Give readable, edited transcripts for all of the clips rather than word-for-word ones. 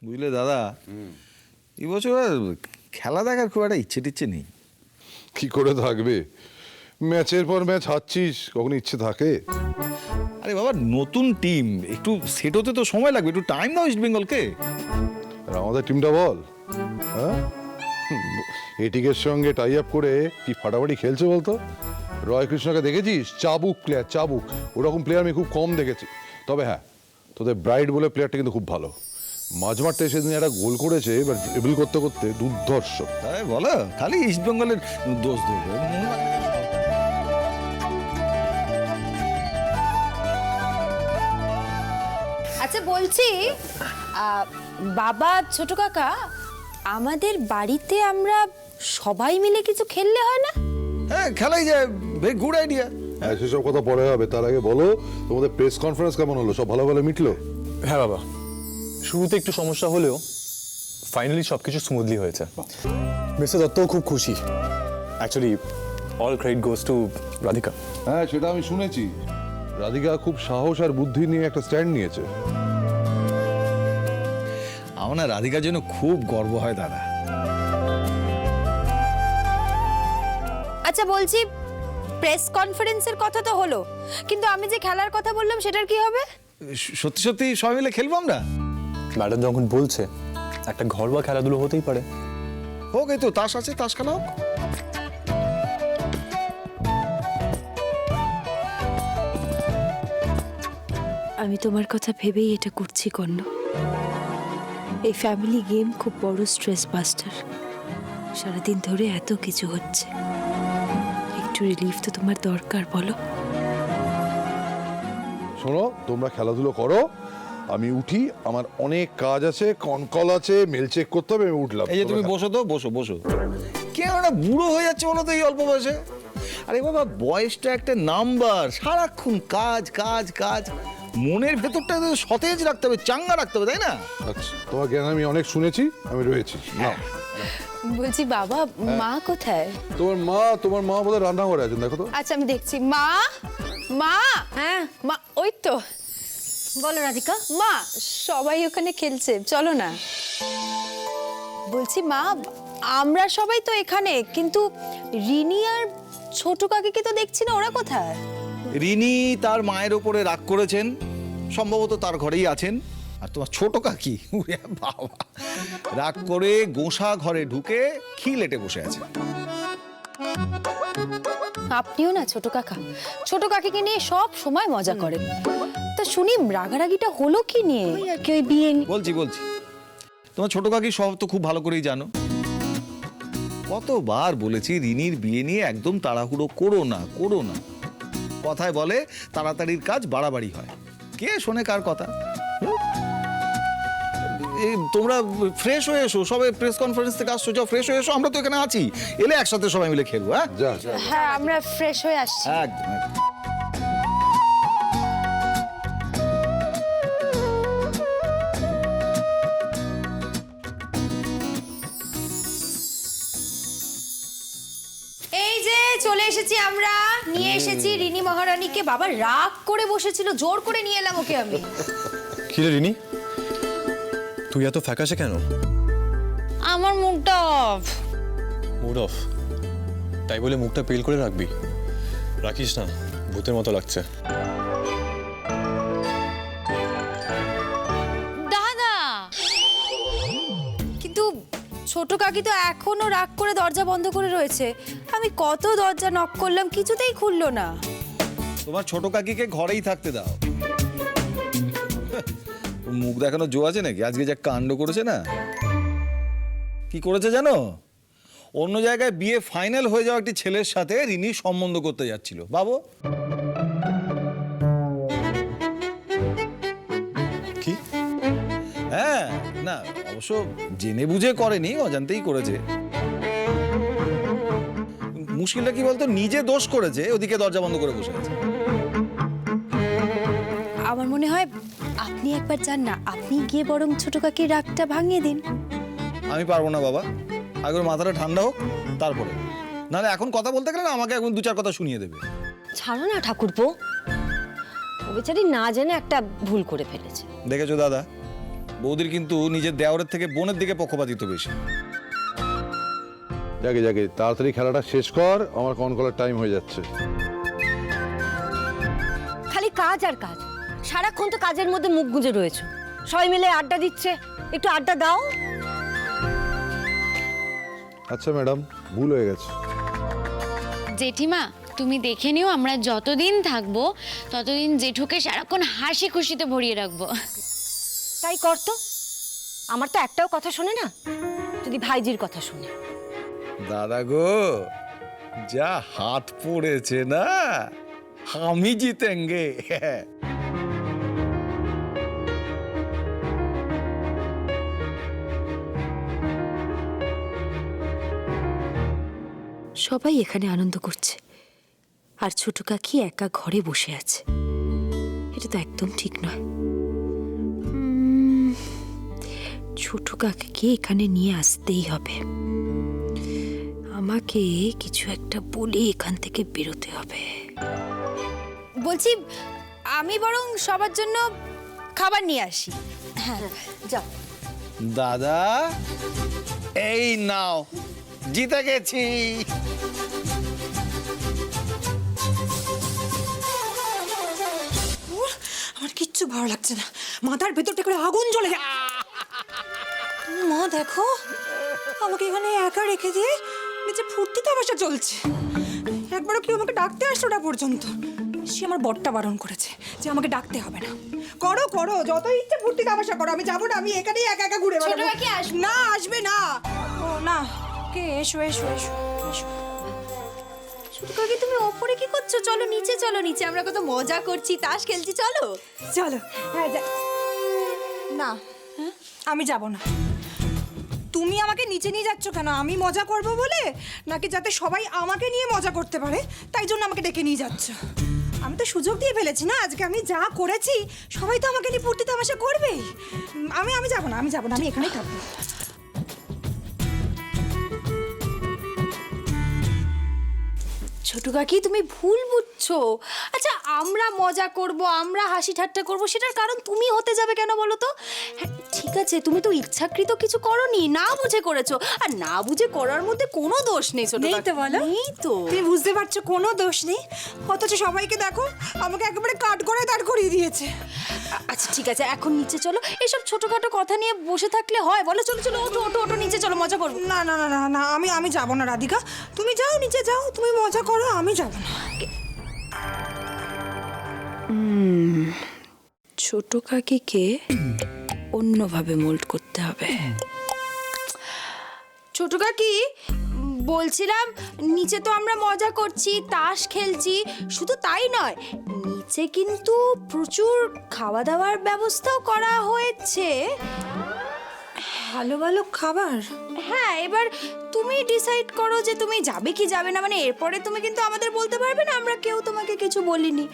বুঝলে দাদা, এই বছর আর খেলা দেখার খুব একটা ইচ্ছে টিচ্ছে নেই। কি করে থাকবে, ম্যাচের পর ম্যাচ হারছিস, কখন ইচ্ছে থাকে? আরে বাবা, নতুন টিম, একটু সেট হতে তো সময় লাগবে, একটু টাইম দাও ইস্ট বেঙ্গলকে। আর আমাদের টিমটা বল, হ্যাঁ, এটিকের সঙ্গে টাই আপ করে কি ফাটাফাটি খেলছে বলতো। রয় কৃষ্ণকে দেখেছিস? চাবুক প্লেয়ার, চাবুক। ওরকম প্লেয়ার আমি খুব কম দেখেছি। তবে হ্যাঁ, তোদের ব্রাইট বলে প্লেয়ারটা কিন্তু খুব ভালো। মাঝমাঠে সেদিন একটা গোল করেছে, এবার ড্রিবল করতে করতে দুর্ধর্ষ। তাই বলো, খালি ইস্ট বেঙ্গলের দোষ ধরবে। আচ্ছা বলছি, বাবা, ছোট কাকা, আমাদের বাড়িতে আমরা সবাই মিলে কিছু খেললে হয় না? হ্যাঁ, খেলাই যায়, ভেরি গুড আইডিয়া। হ্যাঁ, সেসব কথা পরে হবে, তার আগে বলো তোমাদের প্রেস কনফারেন্স কেমন হলো? সব ভালো ভালো মিটলো? হ্যাঁ বাবা, শুরুতে একটু সমস্যা হলেও ফাইনালি সবকিছু স্মুথলি হয়েছে। মিস্টার দত্তও খুব খুশি। Actually all credit goes to Radhika. হ্যাঁ, সেটা আমি শুনেছি। রাধিকা খুব সাহস আর বুদ্ধি নিয়ে একটা স্ট্যান্ড নিয়েছে। আমার না রাধিকার জন্য খুব গর্ব হয় দাদা। আচ্ছা বলছি, প্রেস কনফারেন্সের কথা তো হলো, কিন্তু আমি যে খেলার কথা বললাম সেটার কি হবে? সত্যি সত্যি সবাই মিলে খেলবো আমরা? ম্যাডাম যখন বলছে, একটা ঘরোয়া খেলাধুলো হতেই পারে। হোক, এই তো তাস আছে, তাস খেলা হোক। আমি তোমার কথা ভেবেই এটা করছি কর্ণ। এই ফ্যামিলি গেম খুব বড় স্ট্রেস বাস্টার। সারাদিন ধরে এত কিছু হচ্ছে, একটু রিলিফ তো তোমার দরকার, বলো? শোনো, তোমরা খেলাধুলো করো, আমি উঠি, আমার অনেক কাজ আছে, কনকল আছে, মেল চেক করতে হবে, আমি উঠলাম। এই যে তুমি বসো তো, বসো বসো। কেন একটা বুড়ো হয়ে যাচ্ছে বলো তো এই অল্প বয়সে? আরে বাবা, বয়সটা একটা নাম্বার, সারাক্ষণ কাজ কাজ কাজ। মনের ভেতরটা তো সতেজ রাখতে হবে, চাঙ্গা রাখতে হবে, তাই না? আচ্ছা, তোমার জ্ঞান আমি অনেক শুনেছি, আমি রয়েছি। নাও। বলছি বাবা, মা কোথায়? তোমার মা বোধহয় রান্নাঘরে আছেন, দেখো তো। আচ্ছা আমি দেখছি। মা, মা, হ্যাঁ মা, ওই তো। বলো রাধিকা। মা, সবাই ওখানে খেলছে, চলো না। বলছি মা, আমরা সবাই তো এখানে, কিন্তু রিনি আর ছোট কাকিকে তো দেখছি না, ওরা কোথায়? রিনি তার মায়ের ওপরে রাগ করেছেন, সম্ভবত তার ঘরেই আছেন। আর তোমার ছোট কাকি, ওরে বাবা, রাগ করে গোসা ঘরে ঢুকে খিলেটে বসে আছে। আপনিও না ছোট কাকা, ছোট কাকিকে নিয়ে সব সময় মজা করেন। তা শুনি রাগারাগিটা হলো কি নিয়ে? কি ওই বিয়ে নিয়ে? বলছি তোমার ছোট কাকি সব তো খুব ভালো করেই জানো। কতবার বলেছি রিনির বিয়ে নিয়ে একদম তাড়াহুড়ো করো না। কথায় বলে তাড়াতাড়ির কাজ বাড়াবাড়ি হয়। কে শোনে কার কথা? এই তোমরা ফ্রেশ হয়ে এসো, সবাই প্রেস কনফারেন্স থেকে আসছো, যাও ফ্রেশ হয়ে এসো, আমরা তো এখানে আছি, এলে একসাথে সবাই মিলে খেলবো। হ্যাঁ যা। হ্যাঁ, আমরা ফ্রেশ হয়ে আসছি। একদম। এই যে চলে এসেছি আমরা, নিয়ে এসেছি রিনি মহারানীকে। বাবা রাগ করে বসেছিল, জোর করে নিয়ে এলাম ওকে আমি। কি রে রিনি, তুই এত ফ্যাকাশে কেন? আমার মুডটা অফ। Mood of? তাই বলে মুখটা পেল করে রাখবি? রাখিস না, ভূতের মতো লাগছে। দাদা, কিন্তু ছোট কাকি তো এখনো রাগ করে দরজা বন্ধ করে রয়েছে। আমি কত দরজা নক করলাম, কিছুতেই খুললো না। তোমার ছোট কাকিকে ঘরেই থাকতে দাও। মুখ দেখানো জো আছে নাকি? আজকে যা কাণ্ড করেছে না, কি করেছে জানো? অন্য জায়গায় বিয়ে ফাইনাল হয়ে যাওয়া একটি ছেলের সাথে রিনি সম্বন্ধ করতে যাচ্ছিল, বাবু। কি? হ্যাঁ, না অবশ্য জেনে বুঝে করেনি, অজান্তেই করেছে। মুশকিলটা কি বলতো, নিজে দোষ করেছে, ওদিকে দরজা বন্ধ করে বসে আছে। আমার মনে হয় আপনি একবার যান না, আপনি গিয়ে বরং ছোট কাকির রাগটা ভাঙিয়ে দিন। আমি পারবো না বাবা, আগে ওর মাথাটা ঠান্ডা হোক, তারপরে। নাহলে এখন কথা বলতে গেলে না আমাকে এখন দু চার কথা শুনিয়ে দেবে। ছাড়ো না ঠাকুরপো, ও বেচারি না জেনে একটা ভুল করে ফেলেছে। দেখেছো দাদা, বৌদির কিন্তু নিজের দেওরের থেকে বোনের দিকে পক্ষপাতিত্ব বেশি। যাকে যাকে তাড়াতাড়ি খেলাটা শেষ কর, আমার কনকলার টাইম হয়ে যাচ্ছে। খালি কাজ আর কাজ, সারাক্ষণ তো কাজের মধ্যে মুখ গুঁজে রয়েছে। সবাই মিলে আড্ডা দিচ্ছে, একটু আড্ডা দাও। আচ্ছা ম্যাডাম, ভুল হয়ে গেছে। জেঠিমা তুমি দেখে নিও, আমরা যতদিন থাকবো ততদিন জেঠুকে সারাক্ষণ হাসি খুশিতে ভরিয়ে রাখবো। তাই করতো, আমার তো একটাও কথা শোনে না, যদি ভাইজির কথা শুনে। দাদা গো, যা হাত পড়েছে না, আমি জিতেঙ্গে। সবাই এখানে আনন্দ করছে আর ছোট কাকি একা ঘরে বসে আছে। এটা তো একদম ঠিক নয়। ছোট কাকিকে এখানে নিয়ে আসতেই হবে। আমাকে কিছু একটা বলে এখান থেকে বেরোতে হবে। বলছি আমি বরং সবার জন্য খাবার নিয়ে আসি। হ্যাঁ যাও। দাদা, এই নাও, জিতে গেছি। আমার কিচ্ছু ভালো লাগছে না, মাথার ভেতরটা করে আগুন জ্বলে যায়। মা দেখো, আমাকে এখানে একা রেখে দিয়ে নিচে ফুর্তি তামাশা চলছে। একবারও কেউ আমাকে ডাকতে আসলো না পর্যন্ত। সে আমার বরটা বারণ করেছে যে আমাকে ডাকতে হবে না। করো করো, যত ইচ্ছে ফুর্তি তামাশা করো, আমি যাবো না, আমি এখানেই একা একা ঘুরে বেড়াবো। কাকি আসবে? না, আসবে না। ও না, কে? এসো এসো এসো এসো। ছোট কাকি তুমি ওপরে কি করছো? চলো নিচে, চলো নিচে, আমরা কত মজা করছি, তাস খেলছি, চলো। চলো। হ্যাঁ না, আমি যাব না। তুমি আমাকে নিচে নিয়ে যাচ্ছ কেন? আমি মজা করব বলে, নাকি যাতে সবাই আমাকে নিয়ে মজা করতে পারে তাই জন্য আমাকে ডেকে নিয়ে যাচ্ছ? আমি তো সুযোগ দিয়ে ফেলেছি না, আজকে আমি যা করেছি সবাই তো আমাকে নিয়ে ফুর্তি তামাশা করবেই। আমি যাব না, আমি যাব না, আমি এখানেই থাকবো। ছোট কাকি তুমি ভুল বুঝছো। আচ্ছা আমরা মজা করব, আমরা হাসি ঠাট্টা করব, সেটার কারণ তুমি হতে যাবে কেন বলো তো? হ্যাঁ, ঠিক আছে, তুমি তো ইচ্ছাকৃত কিছু করনি, না বুঝে করেছো। আর না বুঝে করার মধ্যে কোনো দোষ নেই ছোট নেই কাকি। তো বলো? নেই তো। তুমি বুঝতে পারছো কোনো দোষ নেই, অথচ সবাইকে দেখো আমাকে একেবারে কাট করে দাঁড় করিয়ে দিয়েছে। আচ্ছা ঠিক আছে, এখন নিচে চলো। এসব ছোটখাটো কথা নিয়ে বসে থাকলে হয় বলো? চলো চলো, ওঠো ওঠো ওঠো, নিচে চলো, মজা করবো। না না না না না, আমি যাব না রাধিকা, তুমি যাও, নিচে যাও, তুমি মজা করো, আমি যাব না। ছোট কাকিকে অন্যভাবে মোল্ড করতে হবে। ছোট কাকি বলছিলাম, নিচে তো আমরা মজা করছি, তাস খেলছি, শুধু তাই নয়, নিচে কিন্তু প্রচুর খাওয়া দাওয়ার ব্যবস্থাও করা হয়েছে। ভালো ভালো খাবার? হ্যাঁ, এবার তুমি ডিসাইড করো যে তুমি যাবে কি যাবে না। মানে এরপরে তুমি কিন্তু আমাদের বলতে পারবে না আমরা কেউ তোমাকে কিছু বলিনি।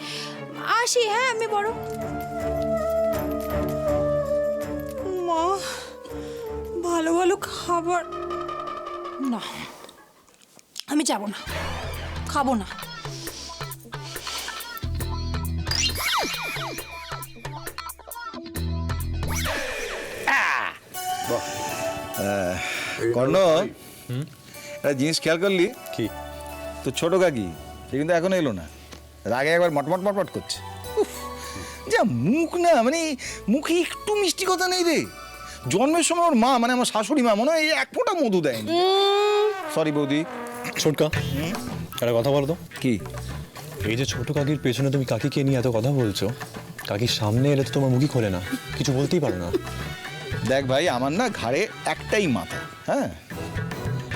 আসি, হ্যাঁ আমি বড়। মা, ভালো ভালো খাবার? না, আমি যাব না, খাবো না। কর্ণ, একটা জিনিস খেয়াল করলি? কি? তো ছোট কাকি সে কিন্তু এখনো এলো না, রাগে একবার মটমট মটমট করছে। উফ, যা মুখ না, মানে মুখে একটু মিষ্টি কথা নেই রে। জন্মের সময় ওর মা, মানে আমার শাশুড়ি মা, মনে হয় এই এক ফোঁটা মধু দেয়নি। সরি বৌদি। ছোটকা, একটা কথা বলো তো। কি? এই যে ছোট কাকির পেছনে তুমি কাকিকে নিয়ে এত কথা বলছো, কাকির সামনে এলে তো তোমার মুখই খোলে না, কিছু বলতেই পারো না। দেখ ভাই, আমার না ঘাড়ে একটাই মাথা। হ্যাঁ,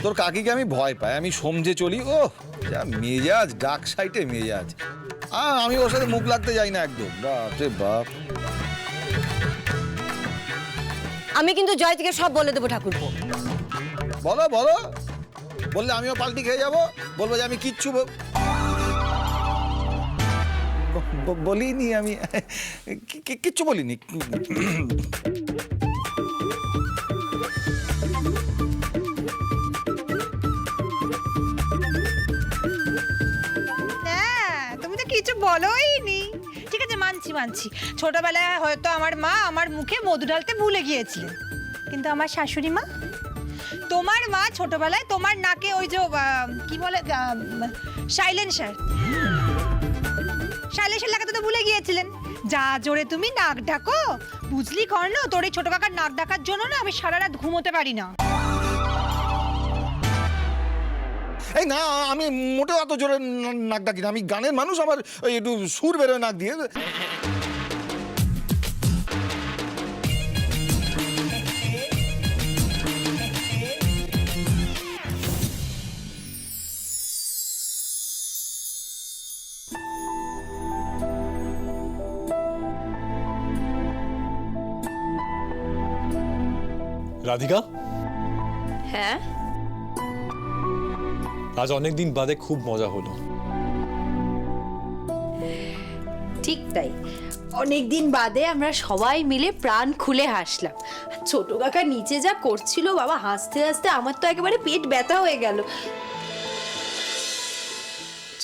তোর কাকিকে আমি ভয় পাই, আমি সমঝে চলি। ও যা মেজাজ, ডাক সাইটে মেজাজ। আমি ওর সাথে মুখ লাগতে যাই না একদম। বাপ রে বাপ। আমি কিন্তু জয় থেকে সব বলে দেবো ঠাকুরপো। বলো বলো, বললে আমিও পাল্টি খেয়ে যাবো, বলবো যে আমি কিচ্ছু বলিনি, আমি কিচ্ছু বলিনি। তুমি তো কিছু বলোই নি। ঠিক আছে, মানছি মানছি, ছোটবেলায় হয়তো আমার মা আমার মুখে মধু ঢালতে ভুলে গিয়েছিলেন, কিন্তু আমার শাশুড়ি মা, তোমার মা ছোটবেলায় তোমার নাকে ওই যে কি বলে সাইলেন্সার লাগাতে তো ভুলে গিয়েছিলেন। যা জোরে তুমি নাক ডাকো, বুঝলি কর্ণ, তোর এই ছোট কাকার নাক ডাকার জন্য না আমি সারা রাত ঘুমোতে পারি না। এই না, আমি মোটেও অত জোরে নাক ডাকি না, আমি গানের মানুষ, আমার ওই একটু সুর বেরোয় নাক দিয়ে। রাধিকা, হ্যাঁ, আজ অনেক দিন বাদে খুব মজা হলো। ঠিক তাই, অনেকদিন বাদে আমরা সবাই মিলে প্রাণ খুলে হাসলাম। ছোট কাকা নিচে যা করছিল বাবা, হাসতে হাসতে আমার তো একেবারে পেট ব্যথা হয়ে গেল।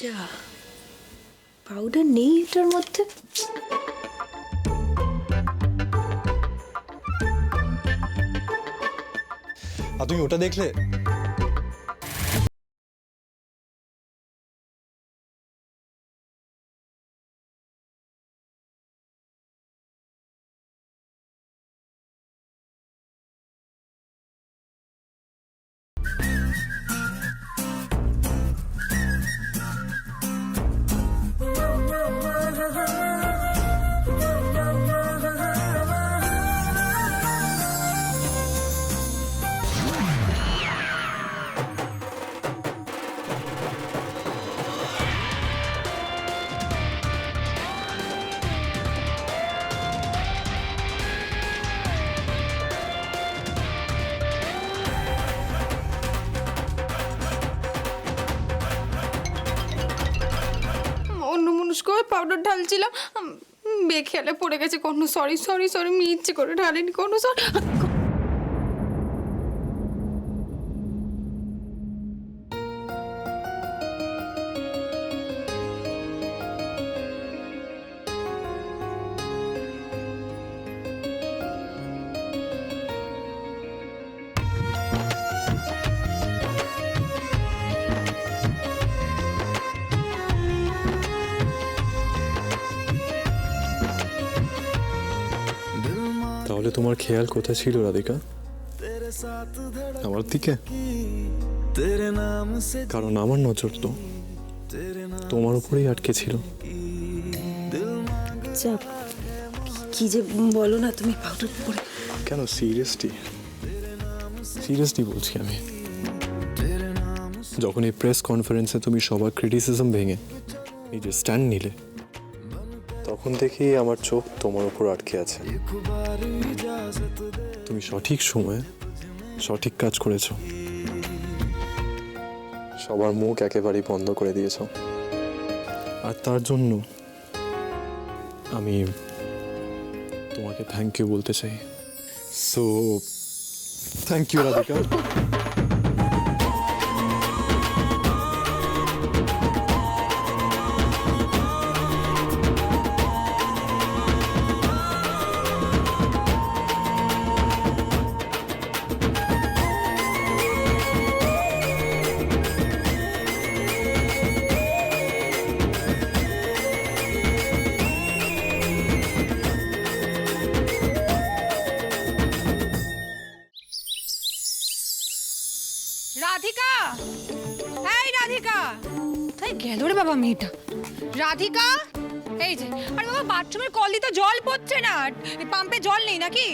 যা, পাউডার নেই এটার মধ্যে। আর তুমি ওটা দেখলে? অন্যমনস্ক পাউডার ঢালছিলাম, বেখেয়ালে পড়ে গেছে কোনো। সরি সরি সরি, আমি ইচ্ছে করে ঢালিনি কোনো। সরি। তাহলে তোমার খেয়াল কোথায় ছিল রাধিকা? আমার দিকে? কারণ আমার নজর তো তোমার উপরেই আটকে ছিল। আচ্ছা, কি যে বলো না তুমি, পাউডার পরে। কেন, সিরিয়াসলি সিরিয়াসলি বলছি আমি। যখন এই প্রেস কনফারেন্সে তুমি সবার ক্রিটিসিজম ভেঙে এই যে স্ট্যান্ড নিলে, তখন থেকেই আমার চোখ তোমার উপর আটকে আছে। তুমি সঠিক সময়ে সঠিক কাজ করেছো, সবার মুখ একেবারেই বন্ধ করে দিয়েছো। আর তার জন্য আমি তোমাকে থ্যাংক ইউ বলতে চাই। So thank you Radhika. Radhika, এই রাধিকা, তাই গেল রে বাবা মেয়েটা। রাধিকা, এই যে, আরে বাবা বাথরুমের কল দিয়ে তো জল পড়ছে না, পাম্পে জল নেই নাকি?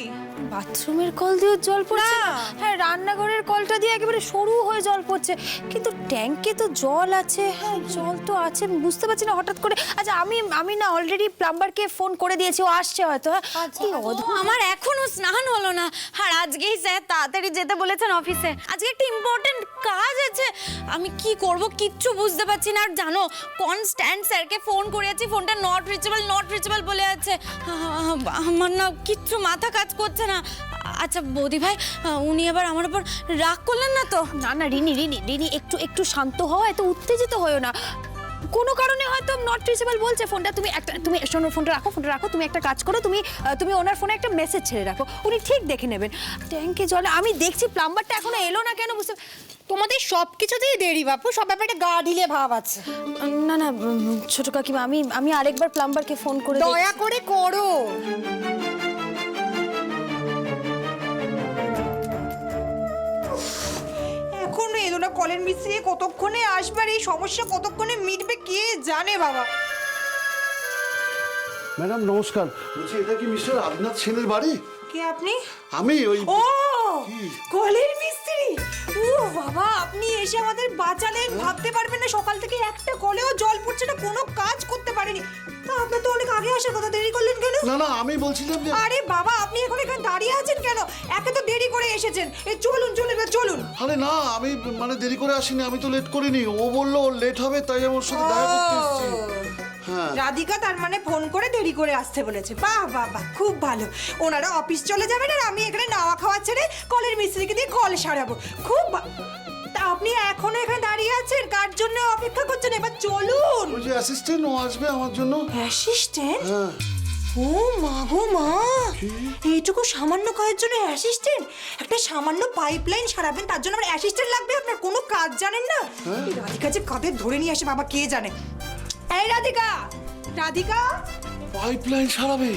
বাথরুমের কল দিয়ে জল পড়ছে না? হ্যাঁ, রান্নাঘরের কলটা দিয়ে একেবারে সরু হয়ে জল পড়ছে, কিন্তু ট্যাঙ্কে তো জল আছে। হ্যাঁ, জল তো আছে, বুঝতে পারছি না হঠাৎ করে। আচ্ছা, আমি না অলরেডি প্লাম্বারকে ফোন করে দিয়েছি, ও আসছে হয়তো। হ্যাঁ, কি অদ্ভুত। আমার এখনো স্নান হলো না, আর আজকেই স্যার তাড়াতাড়ি যেতে বলেছেন অফিসে। আজকে একটা ইম্পর্টেন্ট কাজ আছে, আমি কি করব কিচ্ছু বুঝতে পারছি না। আর জানো, কনস্ট্যান্ট স্যারকে ফোন করেছি, ফোনটা নট রিচেবল বলে আছে। আমার না কিচ্ছু মাথা কাজ করছে না। আচ্ছা বৌদি ভাই, উনি এবার আমার উপর রাগ করলেন না তো? না না রিনি, একটু শান্ত হও, এত উত্তেজিত হও না। কোনো কারণে হয়তো নট রিচেবল বলছে ফোনটা, তুমি শোনো, ফোনটা রাখো, তুমি একটা কাজ করো, তুমি ওনার ফোনে একটা মেসেজ ছেড়ে রাখো, উনি ঠিক দেখে নেবেন। ট্যাঙ্কে জলে আমি দেখছি প্লাম্বারটা এখনো এলো না কেন বুঝতে। তোমাদের সব কিছুতেই দেরি বাপু, সব ব্যাপারটা গা ঢিলে ভাব আছে। না ছোট কাকিমা, আমি আরেকবার প্লাম্বারকে ফোন করে দয়া করে করো। এখনো এলো না কলের মিস্ত্রি, কতক্ষণে আসবার, এই সমস্যা কতক্ষণে মিটবে কে জানে বাবা। ম্যাডাম নমস্কার, বলছি এটা কি মিস্টার আদিনাথ সেনের বাড়ি? কে আপনি? আমি ওই ও কলের মিস্ত্রি। ও বাবা, আপনি এসে আমাদের বাঁচালেন, ভাবতে পারবেন না, সকাল থেকে একটা কলেও জল পড়ছে না, কোনো কাজ করতে পারেনি। তা আপনার তো অনেক আগে আসার কথা, দেরি করলেন কেন? না না, আমি বলছিলাম যে আরে বাবা, আপনি এখন এখানে দাঁড়িয়ে আছেন কেন? একে তো দেরি করে এসেছেন, চলুন। আরে না, আমি মানে দেরি করে আসিনি, আমি তো লেট করিনি। ও বললো ওর লেট হবে, তাই আমার সাথে দেখা করতে এসেছি। হ্যাঁ, রাধিকা তার মানে ফোন করে দেরি করে আসতে বলেছে। বাহ, খুব ভালো। ওনারা অফিস চলে যাবেন আর আমি এখানে নাওয়া খাওয়া ছেড়ে কলের মিস্ত্রিকে দিয়ে কল সারাবো। তা আপনি এখনো এখানে দাঁড়িয়ে আছেন, কার জন্য অপেক্ষা করছেন? এবার চলুন। ওই যে অ্যাসিস্ট্যান্ট ও আসবে আমার জন্য। অ্যাসিস্ট্যান্ট? হ্যাঁ। ও মা গো মা, এইটুকু সামান্য কাজের জন্য অ্যাসিস্ট্যান্ট? একটা সামান্য পাইপলাইন সারাবেন, তার জন্য আমার অ্যাসিস্ট্যান্ট লাগবে? আপনার কোনো কাজ জানেন না? এই রাধিকা যে কাদের ধরে নিয়ে আসে বাবা কে জানে। এই রাধিকা, পাইপলাইন সারাবে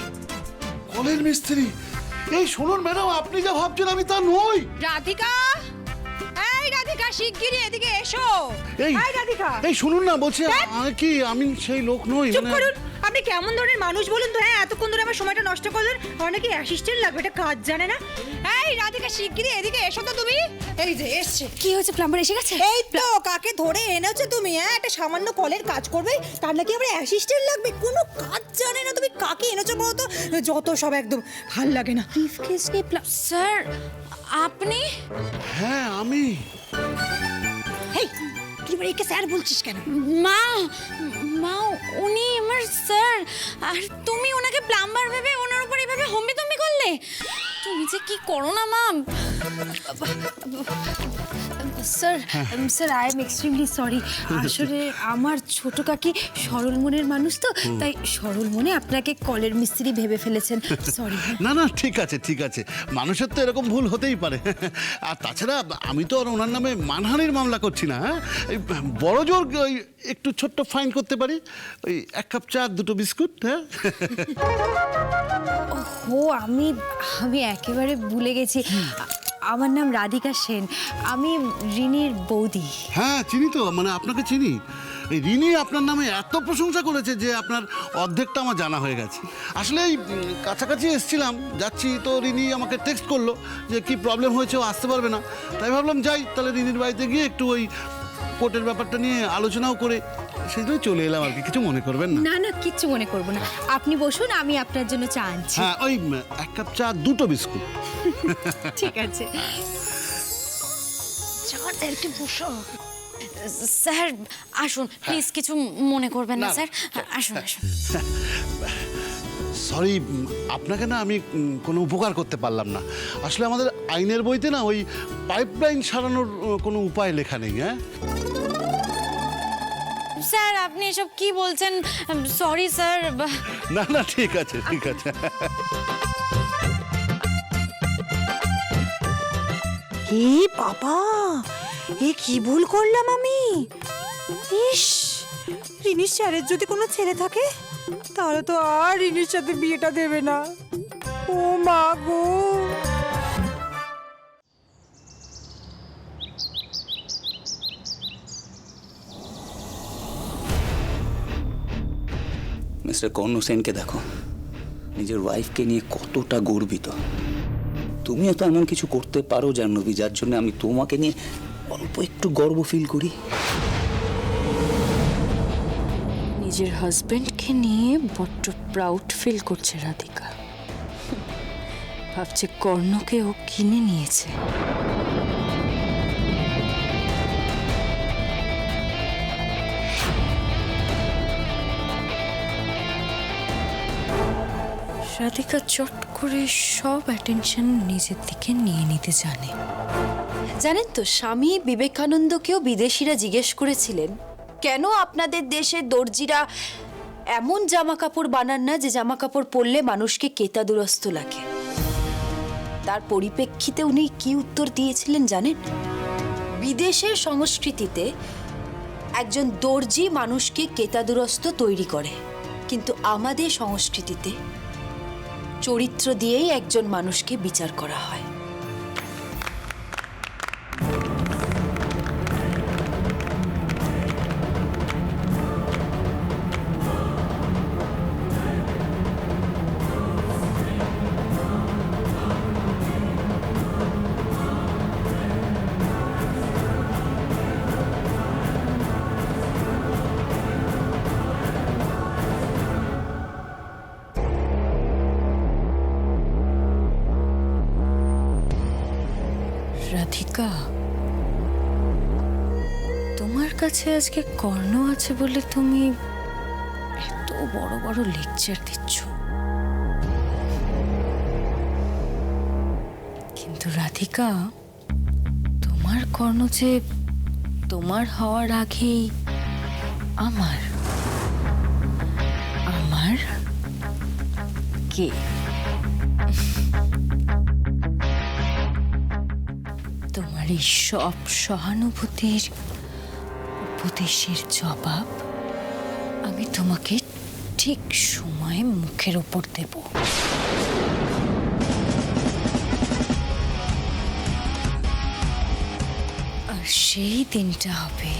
কলের মিস্ত্রি? এই শুনুন ম্যাডাম, আপনি যা ভাবছেন আমি তা নই। রাধিকা, এই রাধিকা, শিগগিরই এদিকে এসো। এই রাধিকা, এই শুনুন না, বলছি আমি সেই লোক নই। চুপ করুন। আপনি কেমন ধরনের মানুষ বলুন তো? হ্যাঁ, এতক্ষণ ধরে আমার সময়টা নষ্ট করলেন। আমার নাকি অ্যাসিস্ট্যান্ট লাগবে, এটা কাজ জানে না। এই রাধিকা, শিগগিরই এদিকে এসো তো তুমি। এই যে এসছে। কি হয়েছে, প্লাম্বার এসে গেছে? এই তো, কাকে ধরে এনেছো তুমি? হ্যাঁ, একটা সামান্য কলের কাজ করবে, তার নাকি আবার অ্যাসিস্ট্যান্ট লাগবে? কোনো কাজ জানে না। তুমি কাকে এনেছো বলো তো? যত সব একদম ভাল লাগে না। ব্রিফকেস নিয়ে স্যার আপনি? হ্যাঁ আমি। এই তুই একে স্যার বলছিস কেন? মা উনি আমার স্যার, আর তুমি ওনাকে প্লাম্বার ভেবে ওনার উপর এভাবে হম্বিতম্বি করলে? তুমি যে কি করো না মা। Sir I am extremely sorry. আসলে আমার ছোট কাকি সরল মনের মানুষ তো, তাই সরল মনে আপনাকে কলের মিস্ত্রি ভেবে ফেলেছেন। সরি। না না, ঠিক আছে, মানুষের তো এরকম ভুল হতেই পারে। আর তাছাড়া আমি তো আর ওনার নামে মানহানির মামলা করছি না। হ্যাঁ, এই বড় জোর ওই একটু ছোট্ট ফাইন করতে পারি, ওই 1 কাপ চা 2টো বিস্কুট। হ্যাঁ। ও আমি একেবারে ভুলে গেছি, আমার নাম রাধিকা সেন, আমি রিনির বৌদি। হ্যাঁ চিনি তো, মানে আপনাকে চিনি। এই রিনি আপনার নামে এত প্রশংসা করেছে যে আপনার অর্ধেকটা আমার জানা হয়ে গেছে। আসলে এই কাছাকাছি এসেছিলাম, যাচ্ছি তো রিনি আমাকে টেক্সট করলো যে কি প্রবলেম হয়েছে, ও আসতে পারবে না। তাই ভাবলাম যাই, তাহলে রিনির বাড়িতে গিয়ে একটু ওই কোর্টের ব্যাপারটা নিয়ে আলোচনাও করে সেই জন্য চলে এলাম আর কি। কিছু মনে করবেন না? না কিচ্ছু মনে করবো না, আপনি বসুন, আমি আপনার জন্য চা আনছি। হ্যাঁ, ওই 1 কাপ চা 2টো বিস্কুট। ঠিক আছে। স্যার আসুন প্লিজ, কিছু মনে করবেন না স্যার, আসুন। সরি, আপনাকে না আমি কোনো উপকার করতে পারলাম না। আসলে আমাদের আইনের বইতে না ওই পাইপলাইন সারানোর কোনো উপায় লেখা নেই। হ্যাঁ স্যার, আপনি এসব কি বলছেন? Sorry sir. না, ঠিক আছে। এ বাবা, এ কি ভুল করলাম আমি? ইস, রিনির স্যারের যদি কোনো ছেলে থাকে তাহলে তো আর রিনির সাথে বিয়েটা দেবে না। ও মা গো। মিস্টার কর্ণ সেনকে দেখো, নিজের ওয়াইফকে নিয়ে কতটা গর্বিত। তুমিও তো এমন কিছু করতে পারো জাহ্নবী, যার জন্য আমি তোমাকে নিয়ে অল্প একটু গর্ব ফিল করি। নিজের হাজবেন্ডকে নিয়ে বড্ড প্রাউড ফিল করছে রাধিকা, ভাবছে কর্ণকে ও কিনে নিয়েছে। রাধিকা চট করে সব অ্যাটেনশন নিজের দিকে নিয়ে নিতে জানে। জানেন তো, স্বামী বিবেকানন্দকেও বিদেশিরা জিজ্ঞেস করেছিলেন কেন আপনাদের দেশে দর্জিরা এমন জামা কাপড় বানান না যে জামা কাপড় পরলে মানুষকে কেতাদুরস্ত লাগে? তার পরিপ্রেক্ষিতে উনি কি উত্তর দিয়েছিলেন জানেন? বিদেশের সংস্কৃতিতে একজন দর্জি মানুষকে কেতাদুরস্ত তৈরি করে, কিন্তু আমাদের সংস্কৃতিতে চরিত্র দিয়েই একজন মানুষকে বিচার করা হয়। রাধিকা, তোমার কাছে আজকে কর্ণ আছে বলে তুমি এত বড় বড় লেকচার দিচ্ছ, কিন্তু রাধিকা, তোমার কর্ণ যে তোমার হওয়ার আগেই আমার কে? তোমার এই সব সহানুভূতির উপদেশের জবাব আমি তোমাকে ঠিক সময়ে মুখের ওপর দেব। আর সেই দিনটা হবে